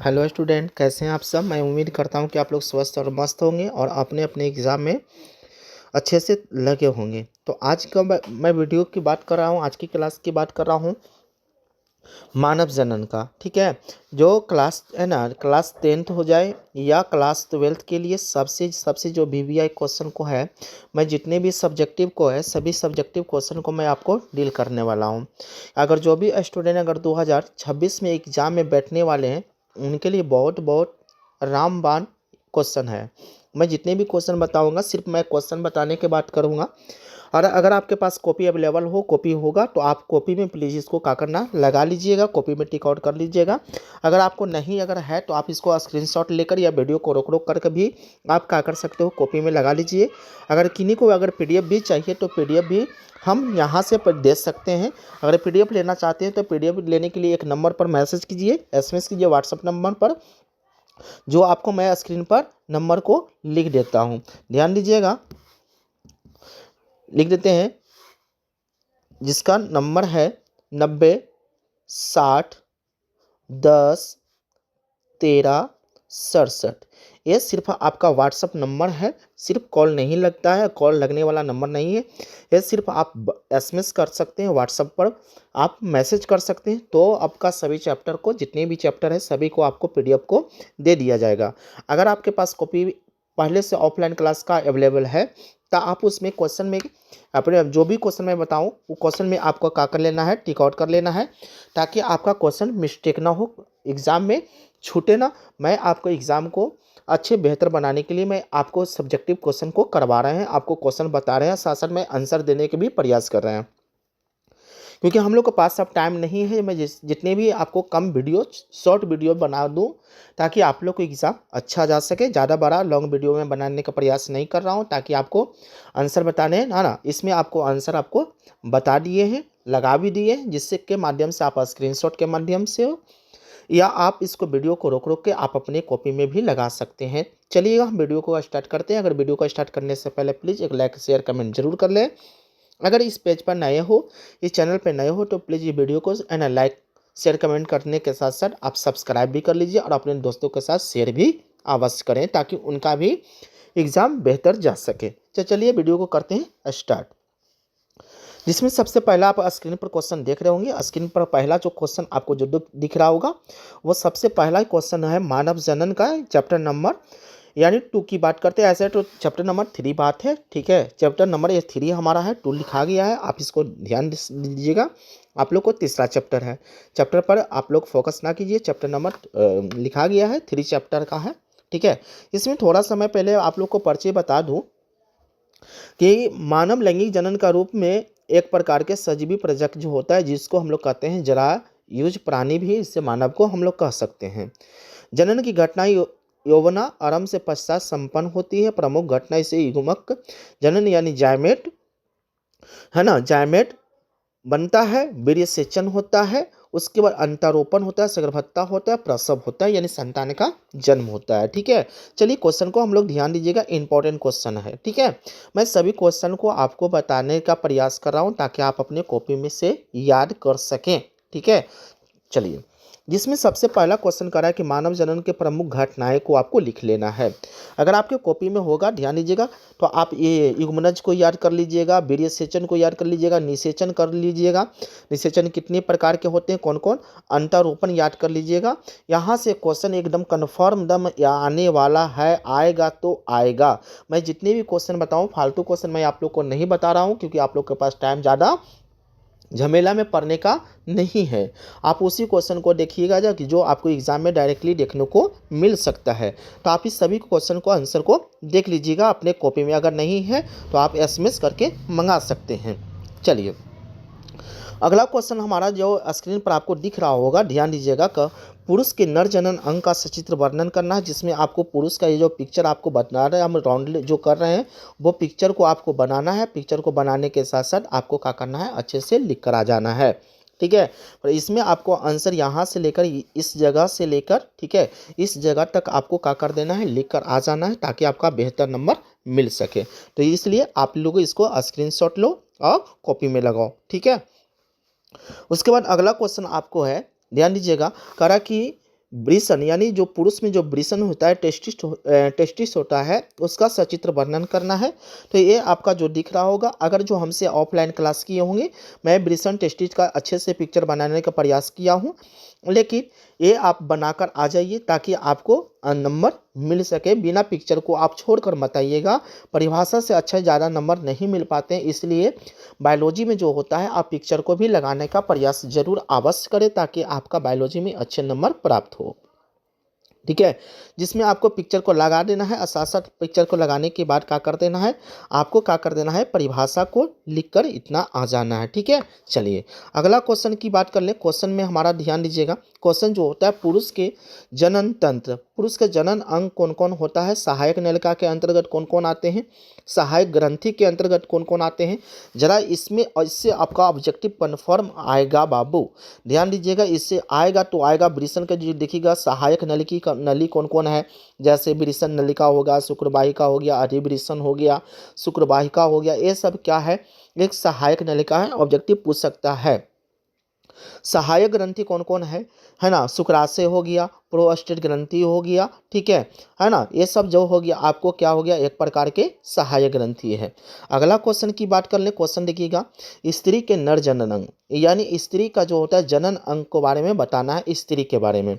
Hello student, कैसे हैं आप सब। मैं उम्मीद करता हूं कि आप लोग स्वस्थ और मस्त होंगे और अपने अपने एग्ज़ाम में अच्छे से लगे होंगे। तो आज का मैं वीडियो की बात कर रहा हूं, आज की क्लास की बात कर रहा हूं मानव जनन का। ठीक है, जो क्लास है ना, क्लास 10th हो जाए या क्लास 12th के लिए सबसे सबसे जो वीवीआई क्वेश्चन को है, मैं जितने भी सब्जेक्टिव को है सभी सब्जेक्टिव क्वेश्चन को मैं आपको डील करने वाला हूं। अगर जो भी स्टूडेंट अगर 2026 में एग्ज़ाम में बैठने वाले हैं, उनके लिए बहुत बहुत रामबाण क्वेश्चन है। मैं जितने भी क्वेश्चन बताऊंगा सिर्फ मैं क्वेश्चन बताने के बात करूंगा। और अगर आपके पास कॉपी अवेलेबल हो, कॉपी होगा तो आप कॉपी में प्लीज़ इसको क्या करना, लगा लीजिएगा, कॉपी में टिक आउट कर लीजिएगा। अगर आपको नहीं अगर है तो आप इसको स्क्रीनशॉट लेकर या वीडियो को रोक रोक करके भी आप क्या कर सकते हो, कॉपी में लगा लीजिए। अगर किन्हीं को अगर पीडीएफ भी चाहिए तो पीडीएफ भी हम यहाँ से दे सकते हैं। अगर पीडीएफ लेना चाहते हैं तो पीडीएफ लेने के लिए एक नंबर पर मैसेज कीजिए, एसएमएस कीजिए व्हाट्सएप नंबर पर, जो आपको मैं स्क्रीन पर नंबर को लिख देता हूँ। ध्यान दीजिएगा, लिख देते हैं, जिसका नंबर है 90 60 10 13 67। ये सिर्फ आपका व्हाट्सअप नंबर है, सिर्फ कॉल नहीं लगता है, कॉल लगने वाला नंबर नहीं है। ये सिर्फ आप एसएमएस कर सकते हैं, व्हाट्सएप पर आप मैसेज कर सकते हैं, तो आपका सभी चैप्टर को, जितने भी चैप्टर है सभी को आपको पीडीएफ को दे दिया जाएगा। अगर आपके पास कॉपी पहले से ऑफलाइन क्लास का अवेलेबल है तो आप उसमें क्वेश्चन में अपने जो भी क्वेश्चन मैं बताऊं वो क्वेश्चन में आपको क्या कर लेना है, टिक आउट कर लेना है, ताकि आपका क्वेश्चन मिस्टेक ना हो, एग्ज़ाम में छूटे ना। मैं आपको एग्ज़ाम को अच्छे बेहतर बनाने के लिए मैं आपको सब्जेक्टिव क्वेश्चन को करवा रहे हैं, आपको क्वेश्चन बता रहे हैं, साथ साथ में आंसर देने के भी प्रयास कर रहे हैं। क्योंकि हम लोग के पास अब टाइम नहीं है, मैं जितने भी आपको कम वीडियो, शॉर्ट वीडियो बना दूं ताकि आप लोग को एग्ज़ाम अच्छा जा सके। ज़्यादा बड़ा लॉन्ग वीडियो में बनाने का प्रयास नहीं कर रहा हूं, ताकि आपको आंसर बताने हैं ना, इसमें आपको आंसर आपको बता दिए हैं, लगा भी दिए हैं, जिससे के माध्यम से आप स्क्रीनशॉट के माध्यम से हो या आप इसको वीडियो को रोक रोक के आप अपने कॉपी में भी लगा सकते हैं। चलिएगा, हम वीडियो को स्टार्ट करते हैं। अगर वीडियो को स्टार्ट करने से पहले प्लीज़ एक लाइक शेयर कमेंट जरूर कर लें। अगर इस पेज पर नए हो, इस चैनल पर नए हो, तो प्लीज़ ये वीडियो को लाइक शेयर कमेंट करने के साथ साथ आप सब्सक्राइब भी कर लीजिए और अपने दोस्तों के साथ शेयर भी अवश्य करें, ताकि उनका भी एग्ज़ाम बेहतर जा सके। तो चलिए वीडियो को करते हैं स्टार्ट। जिसमें सबसे पहला आप स्क्रीन पर क्वेश्चन देख रहे होंगे। स्क्रीन पर पहला जो क्वेश्चन आपको जो दिख रहा होगा वो सबसे पहला क्वेश्चन है मानव जनन का, चैप्टर नंबर यानी 2 की बात करते हैं। ऐसे तो चैप्टर नंबर 3 बात है, ठीक है। चैप्टर नंबर ये 3 हमारा है, 2 लिखा गया है, आप इसको ध्यान दीजिएगा। आप लोग को तीसरा चैप्टर है, चैप्टर पर आप लोग फोकस ना कीजिए। चैप्टर नंबर लिखा गया है 3 चैप्टर का है, ठीक है। इसमें थोड़ा समय पहले आप लोग को परिचय बता दूं कि मानव लैंगिक जनन का रूप में एक प्रकार के सजीवी प्रजक जो होता है, जिसको हम लोग कहते हैं जरा यूज प्राणी भी, इससे मानव को हम लोग कह सकते हैं। जनन की घटना यौवना आरंभ से पश्चात संपन्न होती है। प्रमुख घटना इसे युग्मक जनन यानी जायमेट, है ना, जायमेट बनता है, वीर्य सेचन होता है, उसके बाद अंतारोपण होता है, सगर्भता होता है, प्रसव होता है, यानी संतान का जन्म होता है, ठीक है। चलिए क्वेश्चन को हम लोग ध्यान दीजिएगा, इंपॉर्टेंट क्वेश्चन है, ठीक है। मैं सभी क्वेश्चन को आपको बताने का प्रयास कर रहा हूं ताकि आप अपने कॉपी में से याद कर सकें, ठीक है। चलिए, जिसमें सबसे पहला क्वेश्चन करा है कि मानव जनन के प्रमुख घटनाएं को आपको लिख लेना है। अगर आपके कॉपी में होगा, ध्यान दीजिएगा, तो आप ये युग्मनज को याद कर लीजिएगा, वीर्य सेचन को याद कर लीजिएगा, निषेचन कर लीजिएगा। निषेचन कितने प्रकार के होते हैं, कौन कौन, अंतरोपण याद कर लीजिएगा। यहाँ से क्वेश्चन एकदम कन्फर्म दम आने वाला है, आएगा तो आएगा। मैं जितने भी क्वेश्चन बताऊँ, फालतू क्वेश्चन मैं आप लोग को नहीं बता रहा हूँ, क्योंकि आप लोग के पास टाइम ज़्यादा झमेला में पढ़ने का नहीं है। आप उसी क्वेश्चन को देखिएगा जो आपको एग्जाम में डायरेक्टली देखने को मिल सकता है। तो आप इस सभी क्वेश्चन को आंसर को देख लीजिएगा अपने कॉपी में। अगर नहीं है तो आप एसएमएस करके मंगा सकते हैं। चलिए, अगला क्वेश्चन हमारा जो स्क्रीन पर आपको दिख रहा होगा, ध्यान दीजिएगा, पुरुष के नर जनन अंग का सचित्र वर्णन करना है। जिसमें आपको पुरुष का ये जो पिक्चर आपको बना रहे हैं, हम राउंड जो कर रहे हैं, वो पिक्चर को आपको बनाना है। पिक्चर को बनाने के साथ साथ आपको क्या करना है, अच्छे से लिख कर आ जाना है, ठीक है। पर इसमें आपको आंसर यहाँ से लेकर इस जगह से लेकर, ठीक है, इस जगह तक आपको क्या कर देना है, लिख कर आ जाना है, ताकि आपका बेहतर नंबर मिल सके। तो इसलिए आप लोग इसको स्क्रीनशॉट लो और कॉपी में लगाओ, ठीक है। उसके बाद अगला क्वेश्चन आपको है, ध्यान दीजिएगा, करा कि वृषण यानी जो पुरुष में जो वृषण होता है, टेस्टिस होता है, उसका सचित्र वर्णन करना है। तो ये आपका जो दिख रहा होगा, अगर जो हमसे ऑफलाइन क्लास किए होंगे, मैं वृषण टेस्टिस का अच्छे से पिक्चर बनाने का प्रयास किया हूँ, लेकिन ये आप बनाकर आ जाइए ताकि आपको नंबर मिल सके। बिना पिक्चर को आप छोड़कर मत आइएगा, परिभाषा से अच्छा ज़्यादा नंबर नहीं मिल पाते हैं, इसलिए बायोलॉजी में जो होता है आप पिक्चर को भी लगाने का प्रयास जरूर अवश्य करें ताकि आपका बायोलॉजी में अच्छे नंबर प्राप्त हो। ठीक है, जिसमें आपको पिक्चर को लगा देना है और साथ साथ पिक्चर को लगाने के बाद क्या कर देना है, आपको क्या कर देना है, परिभाषा को लिखकर इतना आ जाना है। ठीक है, चलिए अगला क्वेश्चन की बात कर लें। क्वेश्चन में हमारा ध्यान दीजिएगा, क्वेश्चन जो होता है पुरुष के जनन तंत्र, पुरुष के जनन अंग कौन कौन होता है, सहायक नलिका के अंतर्गत कौन कौन आते हैं, सहायक ग्रंथि के अंतर्गत कौन कौन आते हैं, जरा इसमें इससे आपका ऑब्जेक्टिव कन्फर्म आएगा बाबू, ध्यान दीजिएगा। इससे आएगा तो आएगा, वृषण का जो देखिएगा सहायक नली कौन कौन है, जैसे वृषण नलिका होगा, शुक्रवाहिका हो गया, अधिवृषण हो गया, शुक्रवाहिका हो गया, ये सब क्या है, एक सहायक नलिका है, ऑब्जेक्टिव पूछ सकता है। सहायक ग्रंथि कौन कौन है ना, शुक्राशय हो गया, प्रोस्टेट ग्रंथि हो गया, ठीक है ना, ये सब जो हो गया आपको क्या हो गया, एक प्रकार के सहायक ग्रंथि है। अगला क्वेश्चन की बात कर ले, क्वेश्चन देखिएगा, स्त्री के नर जनन अंग, यानी स्त्री का जो होता है जनन अंग के बारे में बताना है, स्त्री के बारे में।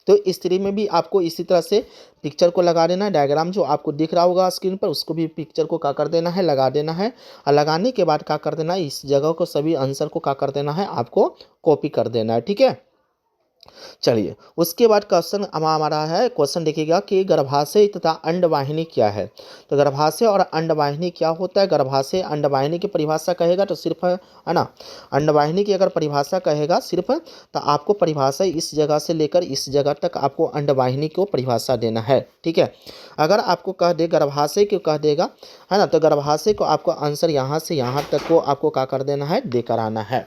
तो स्त्री में भी आपको इसी तरह से पिक्चर को लगा देना है, डायग्राम जो आपको दिख रहा होगा स्क्रीन पर, उसको भी पिक्चर को क्या कर देना है, लगा देना है, और लगाने के बाद क्या कर देना है, इस जगह को सभी आंसर को क्या कर देना है, आपको कॉपी कर देना है। ठीक है, चलिए उसके बाद क्वेश्चन हमारा है, क्वेश्चन देखिएगा कि गर्भाशय तथा अंडवाहिनी क्या है। तो गर्भाशय और अंडवाहिनी क्या होता है, गर्भाशय अंडवाहिनी की परिभाषा कहेगा तो सिर्फ है ना, अंडवाहिनी की अगर परिभाषा कहेगा सिर्फ, तो आपको परिभाषा इस जगह से लेकर इस जगह तक आपको अंडवाहिनी को परिभाषा देना है। ठीक है, अगर आपको कह दे गर्भाशय क्यों कह देगा, है ना, तो गर्भाशय को आपको आंसर यहाँ से यहाँ तक को आपको क्या कर देना है, देकर आना है।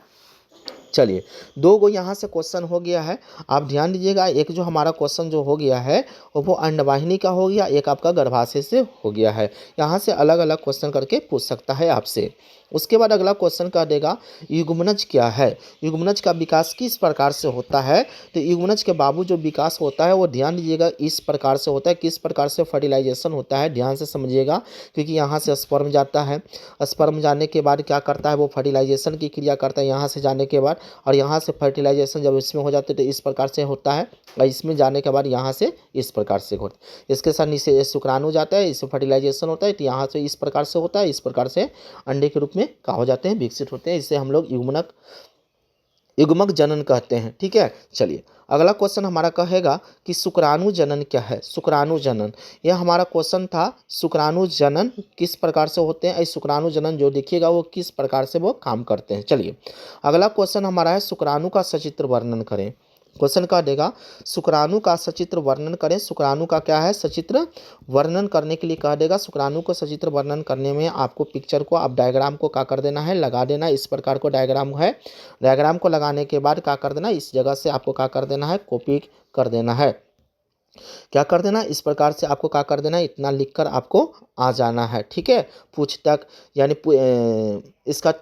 चलिए दो गो यहाँ से क्वेश्चन हो गया है, आप ध्यान दीजिएगा, एक जो हमारा क्वेश्चन जो हो गया है वो अंडवाहिनी का हो गया, एक आपका गर्भाशय से हो गया है। यहाँ से अलग अलग क्वेश्चन करके पूछ सकता है आपसे। उसके बाद अगला क्वेश्चन कह देगा युग्मनज क्या है, युग्मनज का विकास किस प्रकार से होता है। तो युग्मनज के बाबू जो विकास होता है वो ध्यान दीजिएगा इस प्रकार से होता है, किस प्रकार से फर्टिलाइजेशन होता है, ध्यान से समझिएगा, क्योंकि यहाँ से स्पर्म जाता है, स्पर्म जाने के बाद क्या करता है, वो फर्टिलाइजेशन की क्रिया करता है यहाँ से जाने के बाद, और यहाँ से फर्टिलाइजेशन जब इसमें हो जाते तो इस प्रकार से होता है, और इसमें जाने के बाद यहाँ से इस प्रकार से होता है, इसके साथ नीचे शुक्राणु जाता है, इससे फर्टिलाइजेशन होता है, तो यहाँ से इस प्रकार से होता है, इस प्रकार से अंडे के रूप में क्या हो जाते हैं, विकसित होते हैं, इसे हम लोग युग्मक जनन कहते हैं। ठीक है, चलिए अगला क्वेश्चन हमारा कहेगा कि शुक्राणु जनन क्या है। शुक्राणु जनन, यह हमारा क्वेश्चन था, शुक्राणु जनन किस प्रकार से होते हैं, इस शुक्राणु जनन जो देखिएगा वो किस प्रकार से वो काम करते हैं। चलिए अगला क्वेश्चन हमारा है शुक्राणु का सचित्र वर्णन करें। क्वेश्चन का देगा शुक्राणु का सचित्र वर्णन करें। शुक्राणु का क्या है, सचित्र वर्णन करने के लिए कह देगा। शुक्राणु को सचित्र वर्णन करने में आपको पिक्चर को, आप डायग्राम को क्या कर देना है, लगा देना। इस प्रकार को डायग्राम है, डायग्राम को लगाने के बाद क्या कर देना, इस जगह से आपको क्या कर देना है, कॉपी कर देना है, क्या कर देना, इस प्रकार से आपको क्या कर देना है, इतना लिखकर आपको आ जाना है। ठीक है, पूछ तक यानी इसका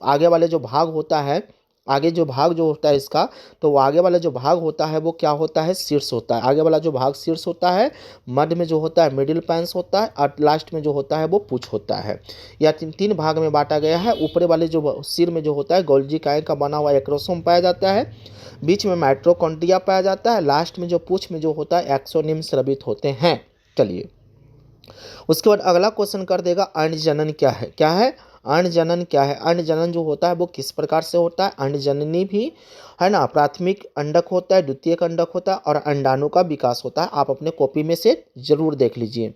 आगे वाले जो भाग होता है, आगे जो भाग जो होता है इसका, तो वो आगे वाला जो भाग होता है वो क्या होता है, शीर्ष होता है। आगे वाला जो भाग शीर्ष होता है, मध्य में जो होता है मिडिल पैंस होता है, और लास्ट में जो होता है वो पूछ होता है। या तीन भाग में बांटा गया है। ऊपरी वाले जो सिर में जो होता है गोल्जी काय का बना हुआ एक्रोसोम पाया जाता है, बीच में माइटोकॉन्ड्रिया पाया जाता है, लास्ट में जो पूछ में जो होता है एक्सोनिम स्रवित होते हैं। चलिए उसके बाद अगला क्वेश्चन कर देगा अंड जनन क्या है। क्या है, अंड जनन क्या है। अंड जनन जो होता है वो किस प्रकार से होता है, अंड जननी भी है ना, प्राथमिक अंडक होता है, द्वितीयक अंडक होता है, और अंडाणु का विकास होता है। आप अपने कॉपी में से जरूर देख लीजिए।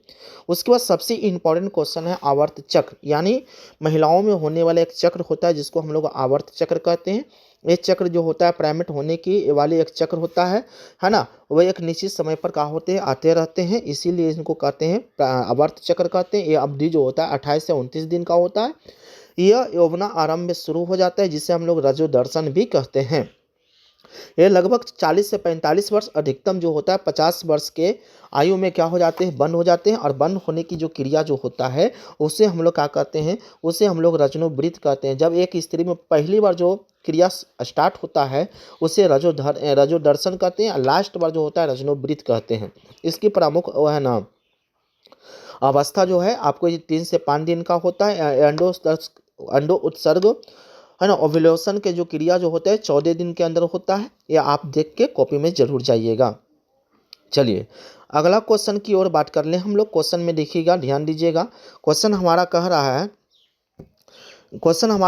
उसके बाद सबसे इम्पॉर्टेंट क्वेश्चन है आवर्त चक्र, यानी महिलाओं में होने वाला एक चक्र होता है जिसको हम लोग आवर्त चक्र कहते हैं। ये चक्र जो होता है प्राइमेट होने की वाली एक चक्र होता है ना, वह एक निश्चित समय पर क्या होते हैं, आते रहते हैं, इसीलिए इनको कहते हैं आवर्त चक्र कहते हैं। ये अवधि जो होता है 28 से 29 दिन का होता है। यह यौवना आरंभ में शुरू हो जाता है, जिसे हम लोग रजो दर्शन भी कहते हैं। ये लगभग 40 से 45 वर्ष, अधिकतम जो होता है 50 वर्ष के आयु में क्या हो जाते हैं, बंद हो जाते हैं। और बंद होने की जो क्रिया जो होता है उसे हम लोग क्या कहते हैं, उसे हम लोग रजनोवृत्त कहते हैं। जब एक स्त्री में पहली बार जो क्रिया स्टार्ट होता है उसे रजोदर्शन कहते हैं। लास्ट बार जो होता है रजनोवृत्त कहते हैं। इसकी प्रमुख वो है ना अवस्था जो है आपको ये 3 से 5 दिन का होता है। अंडो उत्सर्ग है ना, ओव्यूलेशन के जो क्रिया जो होता है 14 दिन के अंदर होता है। ये आप देख के कॉपी में जरूर जाइएगा। चलिए अगला क्वेश्चन की ओर बात कर लें हम लोग। क्वेश्चन में देखिएगा, ध्यान दीजिएगा। क्वेश्चन हमारा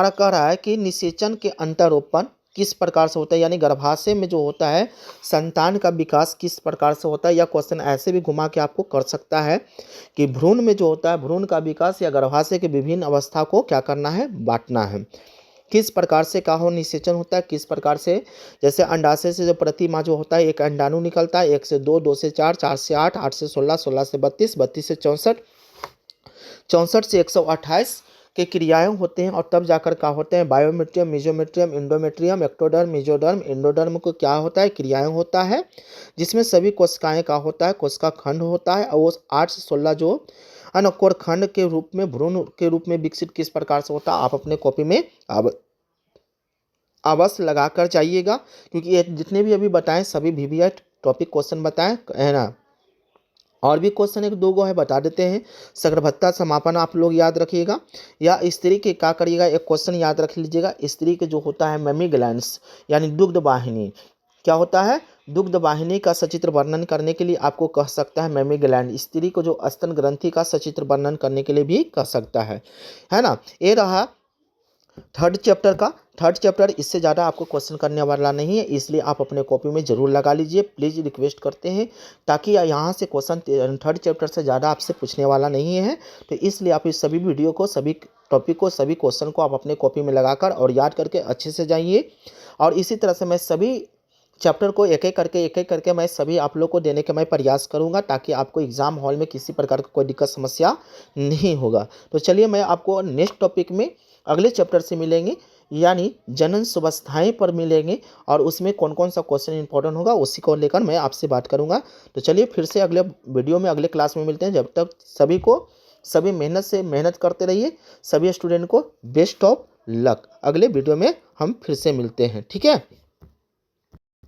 कह रहा है कि निषेचन के अंतरोपण किस प्रकार से होता है, यानी गर्भाशय में जो होता है संतान का विकास किस प्रकार से होता है। या क्वेश्चन ऐसे भी घुमा के आपको कर सकता है कि भ्रूण में जो होता है भ्रूण का विकास या गर्भाशय के विभिन्न अवस्था को क्या करना है, बांटना है। किस प्रकार से का हो निषेचन होता है, किस प्रकार से, जैसे अंडाशय से जो प्रति माह जो होता है एक अंडाणु निकलता है, 1 से 2, 2 से 4, 4 से 8, 8 से 16, 16 से 32, 32 से 64, 64 से 128 के क्रियाएं होते हैं। और तब जाकर क्या होते हैं बायोमेट्रियम, मेजोमेट्रियम, इंडोमेट्रियम, एक्टोडर्म, मेजोडर्म, एंडोडर्म को क्या होता है क्रियाएं होता है, जिसमें सभी कोशिकाएं का होता है कोशिका खंड होता है। और वो 8 से 16 जो अनकोर खंड के रूप में भ्रूण के रूप में विकसित किस प्रकार से होता है, आप अपने कॉपी में अब अवश्य लगा कर जाइएगा, क्योंकि ये जितने भी अभी बताएं सभी वीवीआई टॉपिक क्वेश्चन बताएं है ना। और भी क्वेश्चन 1-2 गो है, बता देते हैं। सगर्भता समापन आप लोग याद रखिएगा। या स्त्री के क्या करिएगा, एक क्वेश्चन याद रख लीजिएगा। स्त्री के जो होता है मेमी ग्लैंड्स यानी दुग्ध वाहिनी, क्या होता है दुग्ध वाहिनी का सचित्र वर्णन करने के लिए आपको कह सकता है मेमी ग्लैंड। स्त्री को जो स्तन ग्रंथि का सचित्र वर्णन करने के लिए भी कह सकता है ना। ये रहा थर्ड चैप्टर। इससे ज़्यादा आपको क्वेश्चन करने वाला नहीं है, इसलिए आप अपने कॉपी में जरूर लगा लीजिए, प्लीज़ रिक्वेस्ट करते हैं, ताकि यहाँ से क्वेश्चन थर्ड चैप्टर से ज़्यादा आपसे पूछने वाला नहीं है। तो इसलिए आप इस सभी वीडियो को, सभी टॉपिक को, सभी क्वेश्चन को आप अपने कॉपी में लगाकर और याद करके अच्छे से जाइए। और इसी तरह से मैं सभी चैप्टर को एक एक करके मैं सभी आप लोग को देने का मैं प्रयास करूंगा, ताकि आपको एग्जाम हॉल में किसी प्रकार का कोई दिक्कत समस्या नहीं होगा। तो चलिए मैं आपको नेक्स्ट टॉपिक में अगले चैप्टर से मिलेंगे, यानी जनन सुवस्थाएं पर मिलेंगे। और उसमें कौन कौन सा क्वेश्चन इंपॉर्टेंट होगा उसी को लेकर मैं आपसे बात करूंगा। तो चलिए फिर से अगले वीडियो में अगले क्लास में मिलते हैं। जब तक सभी मेहनत करते रहिए। सभी स्टूडेंट को बेस्ट ऑफ लक। अगले वीडियो में हम फिर से मिलते हैं, ठीक है।